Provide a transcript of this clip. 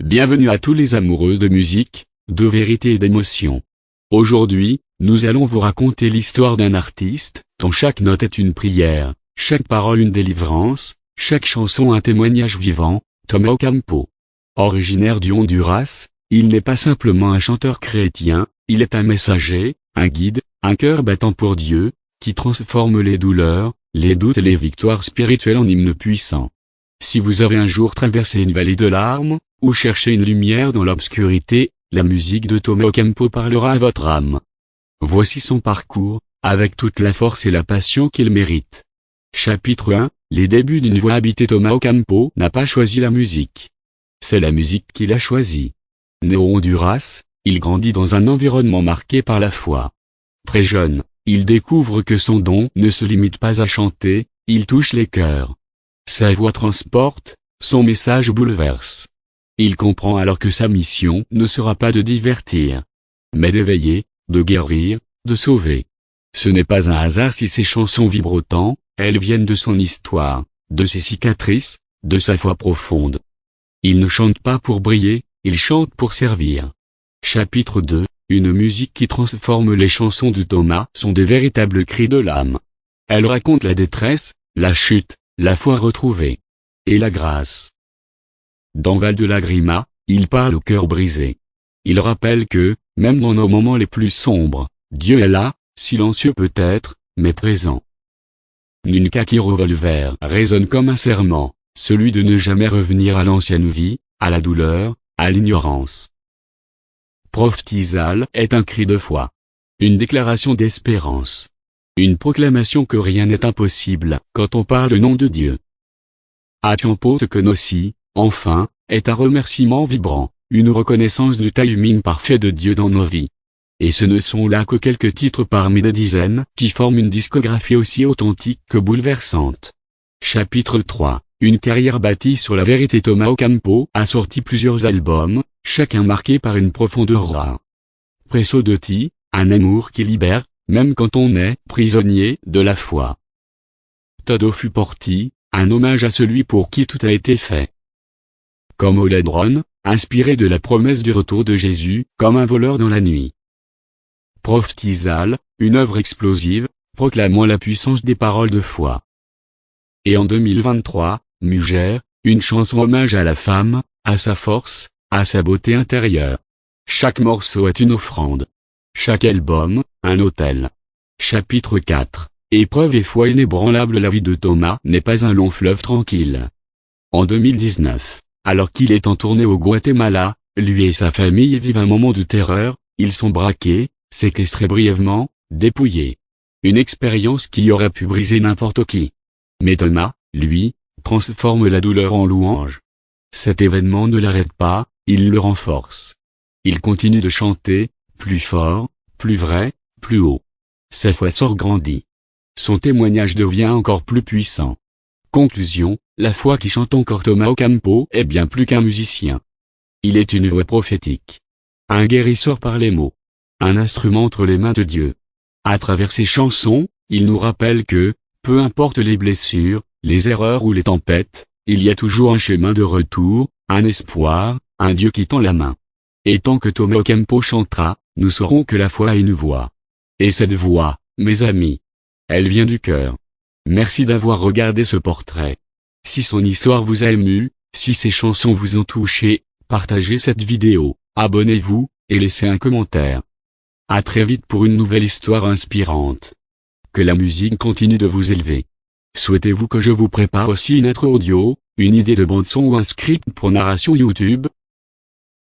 Bienvenue à tous les amoureux de musique, de vérité et d'émotion. Aujourd'hui, nous allons vous raconter l'histoire d'un artiste, dont chaque note est une prière, chaque parole une délivrance, chaque chanson un témoignage vivant, Thomas Ocampo. Originaire du Honduras, il n'est pas simplement un chanteur chrétien, il est un messager, un guide, un cœur battant pour Dieu, qui transforme les douleurs, les doutes et les victoires spirituelles en hymnes puissants. Si vous avez un jour traversé une vallée de larmes, ou cherché une lumière dans l'obscurité, la musique de Thomas Ocampo parlera à votre âme. Voici son parcours, avec toute la force et la passion qu'il mérite. Chapitre 1, les débuts d'une voix habitée. Thomas Ocampo n'a pas choisi la musique. C'est la musique qu'il a choisie. Né au Honduras, il grandit dans un environnement marqué par la foi. Très jeune, il découvre que son don ne se limite pas à chanter, il touche les cœurs. Sa voix transporte, son message bouleverse. Il comprend alors que sa mission ne sera pas de divertir, mais d'éveiller, de guérir, de sauver. Ce n'est pas un hasard si ses chansons vibrent autant, elles viennent de son histoire, de ses cicatrices, de sa foi profonde. Il ne chante pas pour briller, il chante pour servir. Chapitre 2, une musique qui transforme. Les chansons de Thomas sont des véritables cris de l'âme. Elles racontent la détresse, la chute, la foi retrouvée. Et la grâce. Dans Val de Lágrima, il parle au cœur brisé. Il rappelle que, même dans nos moments les plus sombres, Dieu est là, silencieux peut-être, mais présent. Nunkaki Revolver résonne comme un serment, celui de ne jamais revenir à l'ancienne vie, à la douleur, à l'ignorance. Prophtisal est un cri de foi. Une déclaration d'espérance. Une proclamation que rien n'est impossible quand on parle au nom de Dieu. Atiampo te Konossi, enfin, est un remerciement vibrant, une reconnaissance du timing parfait de Dieu dans nos vies. Et ce ne sont là que quelques titres parmi des dizaines qui forment une discographie aussi authentique que bouleversante. Chapitre 3, une carrière bâtie sur la vérité. Thomas Ocampo a sorti plusieurs albums, chacun marqué par une profondeur rare. Presso de Ti, un amour qui libère, même quand on est prisonnier de la foi. Todo fu porti, un hommage à celui pour qui tout a été fait. Comme Oledron, inspiré de la promesse du retour de Jésus, comme un voleur dans la nuit. Prophtisal, une œuvre explosive, proclamant la puissance des paroles de foi. Et en 2023, Mugère, une chanson hommage à la femme, à sa force, à sa beauté intérieure. Chaque morceau est une offrande. Chaque album, un autel. Chapitre 4, épreuve et foi inébranlable. La vie de Thomas n'est pas un long fleuve tranquille. En 2019, alors qu'il est en tournée au Guatemala, lui et sa famille vivent un moment de terreur, ils sont braqués, séquestrés brièvement, dépouillés. Une expérience qui aurait pu briser n'importe qui. Mais Thomas, lui, transforme la douleur en louange. Cet événement ne l'arrête pas, il le renforce. Il continue de chanter, plus fort, plus vrai, plus haut. Sa foi grandit. Son témoignage devient encore plus puissant. Conclusion, la foi qui chante encore. Thomas Ocampo est bien plus qu'un musicien. Il est une voix prophétique. Un guérisseur par les mots. Un instrument entre les mains de Dieu. À travers ses chansons, il nous rappelle que, peu importe les blessures, les erreurs ou les tempêtes, il y a toujours un chemin de retour, un espoir, un Dieu qui tend la main. Et tant que Thomas Ocampo chantera, nous saurons que la foi a une voix. Et cette voix, mes amis, elle vient du cœur. Merci d'avoir regardé ce portrait. Si son histoire vous a ému, si ses chansons vous ont touché, partagez cette vidéo, abonnez-vous, et laissez un commentaire. À très vite pour une nouvelle histoire inspirante. Que la musique continue de vous élever. Souhaitez-vous que je vous prépare aussi une intro audio, une idée de bande-son ou un script pour narration YouTube?